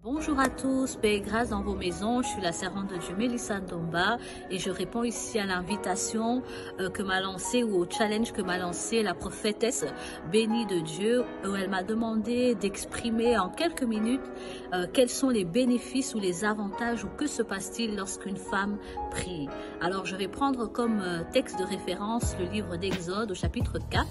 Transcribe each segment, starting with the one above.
Bonjour à tous, paix et grâce dans vos maisons. Je suis la servante de Dieu Mélissa Ndomba et je réponds ici à l'invitation que m'a lancée ou au challenge que m'a lancé la prophétesse bénie de Dieu où elle m'a demandé d'exprimer en quelques minutes quels sont les bénéfices ou les avantages ou que se passe-t-il lorsqu'une femme prie. Alors je vais prendre comme texte de référence le livre d'Exode au chapitre 4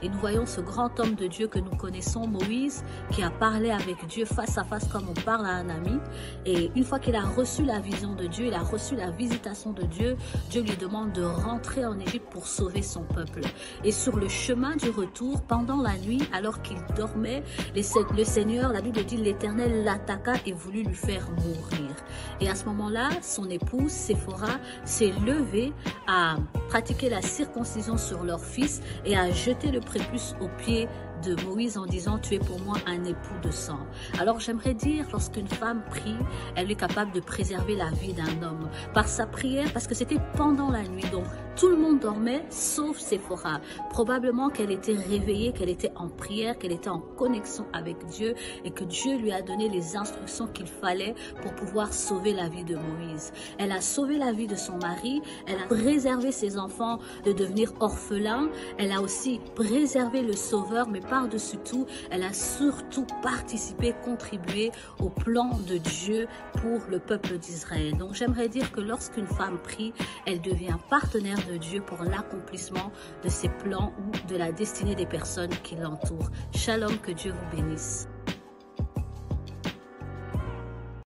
et nous voyons ce grand homme de Dieu que nous connaissons, Moïse, qui a parlé avec Dieu face à face comme on parle à un ami, et une fois qu'il a reçu la vision de Dieu, il a reçu la visitation de Dieu, Dieu lui demande de rentrer en Égypte pour sauver son peuple. Et sur le chemin du retour, pendant la nuit, alors qu'il dormait, le Seigneur, la Bible dit, l'Éternel l'attaqua et voulut lui faire mourir. Et à ce moment-là, son épouse, Séphora, s'est levée à pratiquer la circoncision sur leur fils et à jeter le prépuce aux pieds de Moïse en disant: tu es pour moi un époux de sang. Alors j'aimerais dire, lorsqu'une femme prie, elle est capable de préserver la vie d'un homme par sa prière, parce que c'était pendant la nuit, donc tout le monde dormait sauf Séphora. Probablement qu'elle était réveillée, qu'elle était en prière, qu'elle était en connexion avec Dieu et que Dieu lui a donné les instructions qu'il fallait pour pouvoir sauver la vie de Moïse. Elle a sauvé la vie de son mari, elle a préservé ses enfants de devenir orphelins, elle a aussi préservé le sauveur, mais par-dessus tout, elle a surtout participé, contribué au plan de Dieu pour le peuple d'Israël. Donc j'aimerais dire que lorsqu'une femme prie, elle devient partenaire de Dieu pour l'accomplissement de ses plans ou de la destinée des personnes qui l'entourent. Shalom, que Dieu vous bénisse.